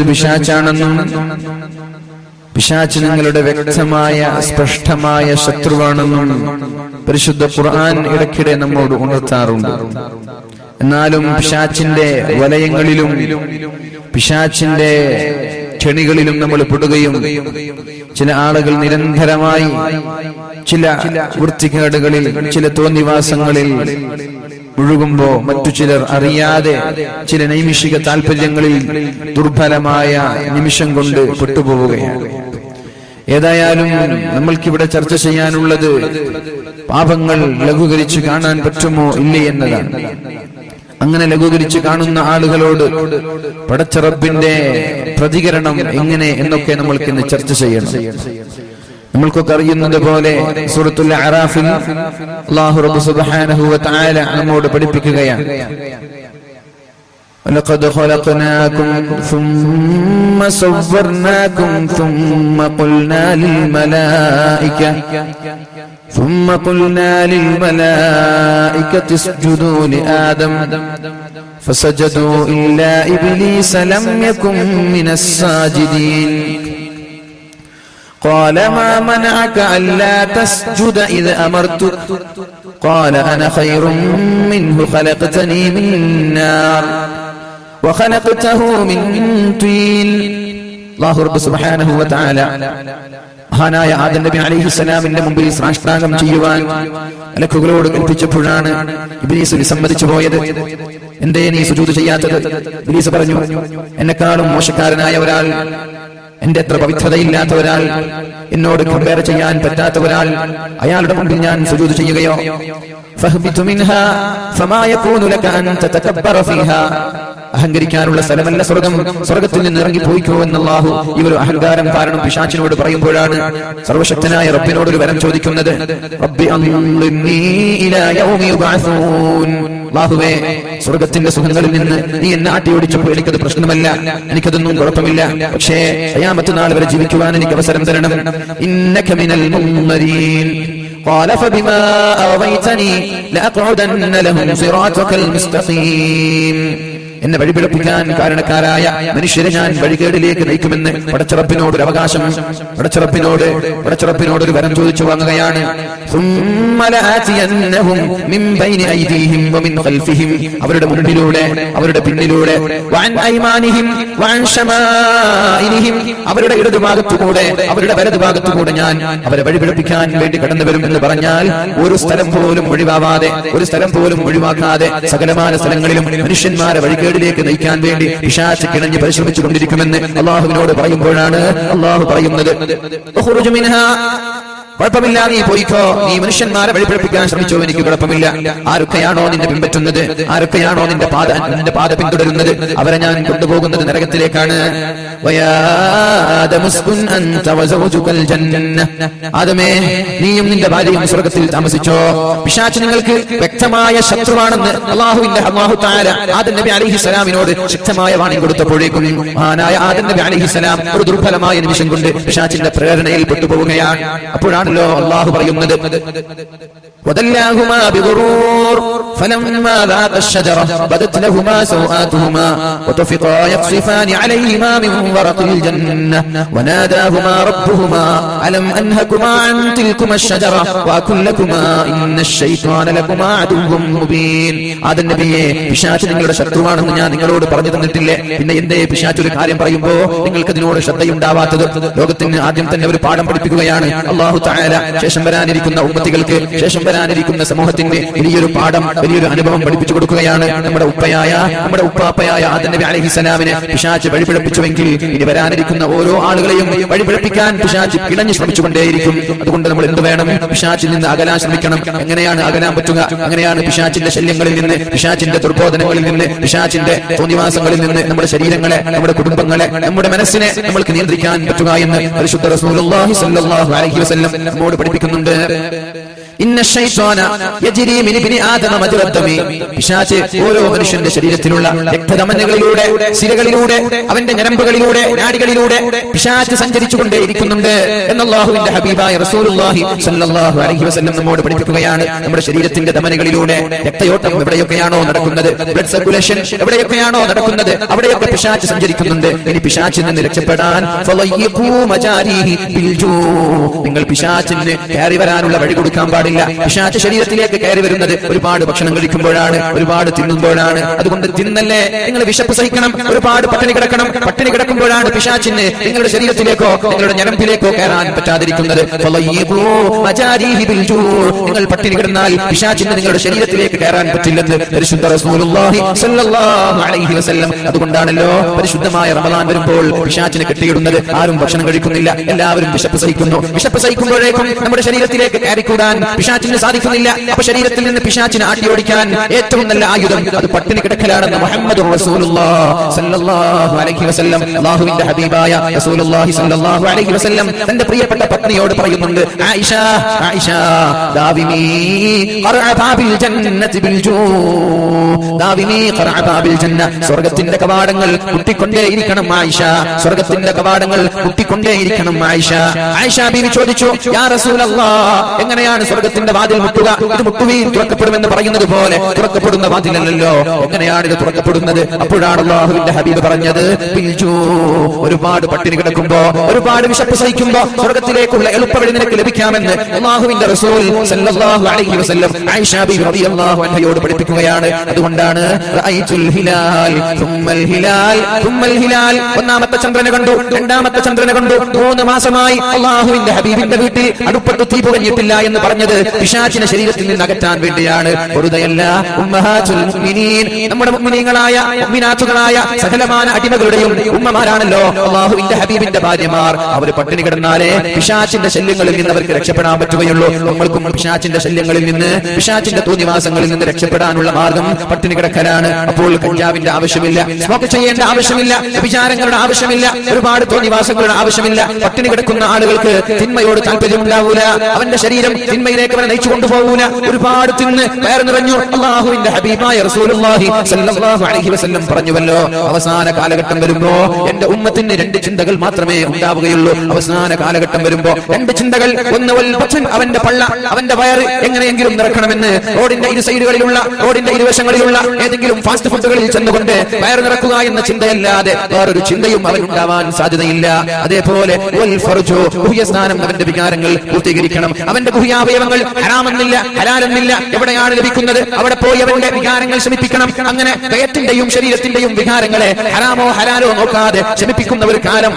നിൽക്കുന്നത് പിശാചാണെന്നും പിശാച് നിങ്ങളുടെ വ്യക്തമായ സ്പഷ്ടമായ ശത്രുവാണെന്നും പരിശുദ്ധ ഖുർആൻ ഇടയ്ക്കിടെ നമ്മോട് ഉണർത്താറുണ്ട്. എന്നാലും പിശാചിന്റെ വലയങ്ങളിലും പിശാചിന്റെ കെണികളിലും നമ്മൾ പെടുകയും ചില ആളുകൾ നിരന്തരമായി ചില വൃത്തികേടുകളിൽ ചില തോന്നിവാസങ്ങളിൽ മുഴുകുമ്പോ മറ്റു ചിലർ അറിയാതെ ചില നൈമിഷിക താല്പര്യങ്ങളിൽ ദുർബലമായ നിമിഷം കൊണ്ട് പെട്ടുപോവുകയാണ്. ഏതായാലും നമ്മൾക്കിവിടെ ചർച്ച ചെയ്യാനുള്ളത് പാപങ്ങൾ ലഘൂകരിച്ച് കാണാൻ പറ്റുമോ ഇല്ലേ എന്നതാണ്. അങ്ങനെ ലഘൂകരിച്ച് കാണുന്ന ആളുകളോട് പടച്ച റബ്ബിന്റെ പ്രതികരണം എങ്ങനെ എന്നൊക്കെ നമ്മൾക്ക് ഇന്ന് ചർച്ച ചെയ്യണം. നമ്മൾക്കൊക്കെ അറിയുന്നത് പോലെ സൂറത്തുൽ അറാഫിൽ അല്ലാഹു റബ്ബ് സുബ്ഹാനഹു വ തആല നമ്മോട് പഠിപ്പിക്കുകയാണ്, وَلَقَدْ خَلَقْنَاكُمْ ثُمَّ صَوَّرْنَاكُمْ ثُمَّ قُلْنَا لِلْمَلَائِكَةِ اسْجُدُوا لِآدَمَ فَسَجَدُوا إِلَّا إِبْلِيسَ لَمْ يَكُنْ مِنَ السَّاجِدِينَ قال ما منعك ألا تسجد إذ أمرتك قال أنا خير منه خلقتني من نار وخلقته من طين. الله رب سبحانه وتعالى മഹാനായ ആദം നബി അലൈഹിസ്സലാമിന്റെ മുമ്പിൽ സാഷ്ടാംഗം ചെയ്യുവാൻ മലക്കുകളോട് കൽപ്പിച്ചപ്പോഴാണ് ഇബ്ലീസ് വിസമ്മതിച്ചു പോയത്. എന്തേ നീ സുജൂദ് ചെയ്യാത്തത്? ഇബ്ലീസ് പറഞ്ഞു, എന്നെക്കാളും മോശക്കാരനായ ഒരാൾ, എന്റെ അത്ര പവിത്രതയില്ലാത്ത ഒരാൾ, എന്നോട് കമ്പയർ ചെയ്യാൻ പറ്റാത്ത ഒരാൾ, അയാളുടെ മുമ്പിൽ ഞാൻ സുജൂദ് ചെയ്യുകയോ? ഫഹ്ബിതു മിൻഹാ ഫമാ യകൂനു ലക അൻ തതകബ്ബറ ഫീഹാ. അഹങ്കരിക്കാനുള്ള സ്ഥലമല്ല സ്വർഗം, സ്വർഗത്തിൽ നിന്ന് ഇറങ്ങിപ്പോയിക്കോ എന്ന് അല്ലാഹു ഈ ഒരു അഹങ്കാരം കാരണം പിശാചിനോട് പറയുമ്പോഴാണ് സർവശക്തനായ റബ്ബിനോട് ഒരു വരം ചോദിക്കുന്നത്. റബ്ബി അൻളിനി ഇലാ യൗമി യുബഅസൂൻ. അല്ലാഹുവേ, സ്വർഗത്തിന്റെ സുഖങ്ങളിൽ നിന്ന് നീ എന്നെ ആട്ടിയോടിച്ചപ്പോൾ എനിക്കത് പ്രശ്നമല്ല, എനിക്കതൊന്നും കുഴപ്പമില്ല. പക്ഷേ ഖിയാമത്ത് നാൾ വരെ ജീവിക്കുവാൻ എനിക്ക് അവസരം തരണം. ഇന്നക മിനൽ മുൻദരീൻ. قال فبما أغويتني لأقعدن لهم صراطك المستقيم. എന്നെ വഴിപിഴപ്പിക്കാൻ കാരണക്കാരായ മനുഷ്യരെ ഞാൻ വഴികേടിലേക്ക് നയിക്കുമെന്ന് പടച്ചറപ്പിനോട് ഒരു അവകാശം, പടച്ചറപ്പിനോട് ഒരു വരം ചോദിച്ചു വാങ്ങുകയാണ്. അവരുടെ മുന്നിലൂടെ, അവരുടെ പിന്നിലൂടെ, അവരുടെ ഇടതുഭാഗത്തുകൂടെ, അവരുടെ വലതുഭാഗത്തുകൂടെ ഞാൻ അവരെ വഴിപിഴപ്പിക്കാൻ വേണ്ടി കടന്നു വരും എന്ന് പറഞ്ഞാൽ ഒരു സ്ഥലം പോലും ഒഴിവാവാതെ, ഒരു സ്ഥലം പോലും ഒഴിവാക്കാതെ സകലമായ സ്ഥലങ്ങളിലും മനുഷ്യന്മാരെ വഴികേടിലേക്ക് നയിക്കാൻ വേണ്ടി പിശാച് കിണഞ്ഞ് പരിശ്രമിച്ചുകൊണ്ടിരിക്കുമെന്ന് അല്ലാഹുവിനോട് പറയുമ്പോഴാണ് അല്ലാഹു പറയുന്നത്, കുഴപ്പമില്ല, നീ പോയിക്കോ, നീ മനുഷ്യന്മാരെ വഴിപിഴപ്പിക്കാൻ ശ്രമിച്ചോ, എനിക്ക് കുഴപ്പമില്ല. ആരൊക്കെയാണോ നിന്നെ പിൻപറ്റുന്നത്, ആരൊക്കെയാണോ നിന്റെ പാത പിന്തുടരുന്നത്, അവരെ ഞാൻ കൊണ്ടുപോകുന്നത് നരകത്തിലേക്കാണ്. ആദമേ, നീയും നിന്റെ ഭാര്യയും സ്വർഗത്തിൽ താമസിച്ചോ. പിശാച് നിങ്ങൾക്ക് വ്യക്തമായ ശത്രുവാണെന്ന് അല്ലാഹു തആല ആദം നബി അലൈഹിസ്സലാമിനോട് ശക്തമായ വാണിംഗ് കൊടുത്തപ്പോഴേക്കും മഹാനായ ആദം നബി അലൈഹിസ്സലാം ഒരു ദുർബലമായ നിമിഷം കൊണ്ട് പിശാചിന്റെ പ്രേരണയിൽ പെട്ടുപോവുകയാണ്. അപ്പോഴാണല്ലോ അല്ലാഹു പറയുന്നത്, വദല്ലാഹുമാ ബിഗുറൂർ ഫലമ്മാ ذاقا الشجرة بدت لهما سوآتهما وطفقا يخصفان عليهما من ورق الجنة وناداهما ربهما ألم أنهكما عن تلكما الشجرة وأقل لكما إن الشيطان لكما عدو مبين. ആദം നബിയെ, പിശാച് നിങ്ങളുടെ ശത്രുവാണെന്ന് ഞാൻ നിങ്ങളോട് പറഞ്ഞു തന്നിട്ടില്ലേ? പിന്നെ എന്തേ പിശാച് ഒരു കാര്യം പറയുമ്പോ നിങ്ങൾക്ക് അതിനോട് ശ്രദ്ധയുണ്ടാവാത്തത്? ലോകത്തിന് ആദ്യം തന്നെ ഒരു പാഠം പഠിപ്പിക്കുകയാണ് അല്ലാഹു തആല. ശേഷം വരാനിരിക്കുന്ന ഉമ്മത്തികൾക്ക്, ശേഷം വരാനിരിക്കുന്ന സമൂഹത്തിന് വലിയൊരു പാഠം, വലിയൊരു അനുഭവം പഠിപ്പിച്ചു കൊടുക്കുകയാണ്. നമ്മുടെ ഉപ്പാപ്പയായ ആദം നബി അലൈഹിസ്സലാമിനെ പിശാച് വഴിപിഴപ്പിച്ചുവെങ്കിൽ ഇനി വരാനിരിക്കുന്ന ഓരോ ആളുകളെയും വഴിപിഴപ്പിക്കാൻ പിശാച് കിടഞ്ഞു ശ്രമിച്ചുകൊണ്ടേയിരിക്കും. അതുകൊണ്ട് നമ്മൾ എന്ത് വേണം? പിശാചിൽ നിന്ന് അകലാൻ ശ്രമിക്കണം. എങ്ങനെയാണ് അകലാൻ പറ്റുക? എങ്ങനെയാണ് പിശാചിന്റെ ശല്യങ്ങളിൽ നിന്ന്, പിശാചിന്റെ ദുർബോധനങ്ങളിൽ നിന്ന്, പിശാചിന്റെ തോന്നിവാസങ്ങളിൽ നിന്ന് നമ്മുടെ ശരീരങ്ങളെ, നമ്മുടെ കുടുംബങ്ങളെ, നമ്മുടെ മനസ്സിനെ നമ്മൾക്ക് നിയന്ത്രിക്കാൻ പറ്റുക എന്ന് പരിശുദ്ധ റസൂലുള്ളാഹി സ്വല്ലല്ലാഹു അലൈഹി വസല്ലം നമ്മോട് പഠിപ്പിക്കുന്നുണ്ട്. പിശാച് ഓരോ മനുഷ്യന്റെ ശരീരത്തിലുള്ള രക്തധമനികളിലൂടെ, സിരകളിലൂടെ, അവന്റെ ഞരമ്പുകളിലൂടെ, നാഡികളിലൂടെ പിശാച് സഞ്ചരിച്ചുകൊണ്ടേയിരിക്കുന്നുണ്ട് എന്ന് അല്ലാഹുവിന്റെ ഹബീബായ റസൂലുള്ളാഹി സ്വല്ലല്ലാഹു അലൈഹി വസല്ലം നമ്മോട് പഠിപ്പിക്കുകയാണ്. നമ്മുടെ ശരീരത്തിന്റെ ധമനികളിലൂടെ രക്തയോട്ടം എവിടെയൊക്കെയാണോ നടക്കുന്നത്, ബ്ലഡ് സർക്കുലേഷൻ എവിടെയൊക്കെയാണോ നടക്കുന്നത്, അവിടെയൊക്കെ പിശാച് സഞ്ചരിക്കുന്നുണ്ട്. ഇനി പിശാചിൽ നിന്ന് രക്ഷപ്പെടാൻ നിങ്ങൾ പിശാചിന് കയറി വരാനുള്ള വഴി കൊടുക്കാൻ പാടില്ല. പിശാച് ശരീരത്തിലേക്ക് കയറി വരുന്നത് ഒരുപാട് ഭക്ഷണം കഴിക്കുമ്പോഴാണ്, ഒരുപാട് തിന്നുമ്പോഴാണ്. അതുകൊണ്ട് തിന്നല്ലേ, നിങ്ങൾ വിശപ്പ് സഹിക്കണം, ഒരുപാട് പട്ടിണി കിടക്കണം. പട്ടിണി കിടക്കുമ്പോഴാണ് പിശാചിന് നിങ്ങളുടെ ശരീരത്തിലേക്കോ നിങ്ങളുടെ ഞരമ്പിലേക്കോ കയറാൻ പറ്റാതിരിക്കുന്നത്. നിങ്ങൾ പട്ടിണി കിടന്നാൽ പിശാചിന് നിങ്ങളുടെ ശരീരത്തിലേക്ക് കയറാൻ പറ്റില്ലെന്ന് പരിശുദ്ധ റസൂലുള്ളാഹി സ്വല്ലല്ലാഹു അലൈഹി വസല്ലം. അതുകൊണ്ടാണല്ലോ പരിശുദ്ധമായ റമളാൻ വരുമ്പോൾ പിശാചിനെ കെട്ടിയിടുന്നത്. ആരും ഭക്ഷണം കഴിക്കുന്നില്ല, എല്ലാവരും വിശപ്പ് സഹിക്കുന്നു. വിശപ്പ് സഹിക്കുമ്പോഴേക്കും നമ്മുടെ ശരീരത്തിലേക്ക് കയറിക്കൂടാൻ പിശാചിന് സാധിക്കുന്നില്ല. അപ്പൊ ശരീരത്തിൽ നിന്ന് പിശാചിനെ ആട്ടിയോടിക്കാൻ ഏറ്റവും നല്ല ആയുധം അത് പട്ടിണി കിടക്കലാണെന്ന് മുഹമ്മദ് റസൂലുള്ളാഹി സ്വല്ലല്ലാഹു അലൈഹി വസല്ലം, അല്ലാഹുവിന്റെ ഹബീബായ റസൂലുള്ളാഹി സ്വല്ലല്ലാഹു അലൈഹി വസല്ലം തന്റെ പ്രിയപ്പെട്ട പത്നിയോട് പറയുന്നുണ്ട്, ആയിഷ ആയിഷ ദാവിമി ഖറഅ ബാബിൽ ജന്നതി ബിൽ ജൂ, ദാവിമി ഖറഅ ബാബിൽ ജന്ന, സ്വർഗ്ഗത്തിന്റെ കവാടങ്ങൾ മുട്ടിക്കൊണ്ടേയിരിക്കണം ആയിഷ, സ്വർഗ്ഗത്തിന്റെ കവാടങ്ങൾ മുട്ടിക്കൊണ്ടേയിരിക്കണം ആയിഷ. ആയിഷ ബീവി ചോദിച്ചു, യാ റസൂലല്ലാഹ്, എങ്ങനെയാണ് സ്വർഗ്ഗത്തിന്റെ വാതിൽ മുട്ടുക? ഇത് മുട്ടുകയും തുറക്കപ്പെടുമെന്ന് പറയുന്നത് പോലെ തുറക്കപ്പെടുന്ന വാതിലല്ലോ, എങ്ങനെയാണ് ഇത് തുറക്കപ്പെടുന്നത്? അപ്പോഴാണ് അല്ലാഹുവിന്റെ ഹബീബ് പറഞ്ഞത്, ബിൽ ജൂ, ഒരുപാട് പട്ടിണി കിടക്കുമ്പോ, ഒരുപാട് വിശപ്പ് സഹിക്കുമ്പോ സ്വർഗ്ഗത്തിലേക്കുള്ള എളുപ്പവഴി നിനക്ക് ലഭിക്കാമെന്ന് അല്ലാഹുവിന്റെ റസൂൽ സല്ലല്ലാഹു അലൈഹി വസല്ലം ആയിഷ ബീവി റളിയല്ലാഹു അൻഹയോട് പഠിപ്പിക്കുകയാണ്. അതുകൊണ്ടാണ് റഅയ്തുൽ ഹിലാൽ തുമ്മൽ ഹിലാൽ തുമ്മൽ ഹിലാൽ, ഒന്നാമത്തെ ചന്ദ്രനെ കണ്ടു, രണ്ടാമത്തെ ചന്ദ്രനെ കണ്ടു. 3 മാസമായി അല്ലാഹുവിന്റെ ഹബീബിന്റെ വീട്ടിൽ അടുപ്പത്ത് തീ പുകഞ്ഞിട്ടില്ല എന്ന് പറഞ്ഞത് പിശാചിനെ ശരീരത്തിൽ നിന്ന് അകറ്റാൻ വേണ്ടിയാണ്. വെറുതെയല്ല. ഉമ്മഹാത്തുൽ മുഅ്മിനീൻ, നമ്മുടെ മുഅ്മിനീങ്ങളായ മുഅ്മിനാത്തുകളായ സകലമാന അടിമകളുടെയും ഉമ്മമാരാണല്ലോ അല്ലാഹുവിന്റെ ഹബീബിന്റെ ഭാര്യമാർ. അവർ പട്ടിണി കിടന്നാലേ പിശാചിന്റെ ശല്യങ്ങളിൽ നിന്ന് അവർക്ക് രക്ഷപ്പെടാൻ പറ്റുകയുള്ളൂ. നമ്മൾക്കും പിശാചിന്റെ ശല്യങ്ങളിൽ നിന്ന്, പിശാചിന്റെ തോന്നിവാസങ്ങളിൽ നിന്ന് രക്ഷപ്പെടാനുള്ള മാർഗം പട്ടിണി കിടക്കലാണ്. അപ്പോൾ കഞ്ചാവിന്റെ ആവശ്യമില്ല, സ്മോക്ക് ചെയ്യേണ്ട ആവശ്യമില്ല, വിചാരങ്ങളുടെ ആവശ്യമില്ല, ഒരുപാട് തോന്നിവാസങ്ങളുടെ ആവശ്യമില്ല. പട്ടിണി കിടക്കുന്ന ആളുകൾക്ക് തിന്മയോട് താല്പര്യമുണ്ടാവൂല, അവന്റെ ശരീരം തിന്മയിലേക്ക് അവനെ നയിച്ചു കൊണ്ടുപോകൂല. ഒരുപാട് തിന്ന് വയറ് നിറഞ്ഞു. അല്ലാഹുവിന്റെ ഹബീബായ റസൂലുള്ളാഹി സ്വല്ലല്ലാഹു അലൈഹി വസല്ലം പറഞ്ഞുവല്ലോ, അവസാന കാലഘട്ടം വരുമ്പോ എന്റെ ഉമ്മത്തിന് 2 ചിന്തകൾ മാത്രമേ ഉണ്ടാവുകയുള്ളൂ. അവസാന കാലഘട്ടം വരുമ്പോ 2 ചിന്തകൾ. ഒന്ന് വൽ ബത്ൻ, അവന്റെ പള്ള, അവന്റെ വയറ് എങ്ങനെയെങ്കിലും നിറക്കണമെന്ന് റോഡിന്റെ ഇരു സൈഡുകളിലുള്ള, റോഡിന്റെ ഇരുവശങ്ങളിലുള്ള ഏതെങ്കിലും ഫാസ്റ്റ് ഫുഡുകളിൽ ചെന്നുകൊണ്ട് വയറ് നിറക്കുക എന്ന ചിന്തയല്ലാതെ വേറൊരു ചിന്തയും അവനുണ്ടാവാൻ സാധ്യതയില്ല. അതേപോലെ വൽ ഫർജു, ഗുഹ്യസ്ഥാനം, അവന്റെ വികാരങ്ങൾ പൂർത്തീകരിക്കണം. അവന്റെ ഗുഹ്യാവയവങ്ങൾ ഹറാമെന്നില്ല, ഹലാലെന്നില്ല, എവിടെയാണ് ലഭിക്കുന്നത് അവിടെ പോയി അവന്റെ വികാരങ്ങൾ ശമിപ്പിക്കണം. അങ്ങനെ കയറ്റിന്റെയും ശരീരത്തിന്റെയും വികാരങ്ങളെ ഹറാമോ ഹലാലോ നോക്കാതെ ശമിപ്പിക്കുന്ന ഒരു കാലം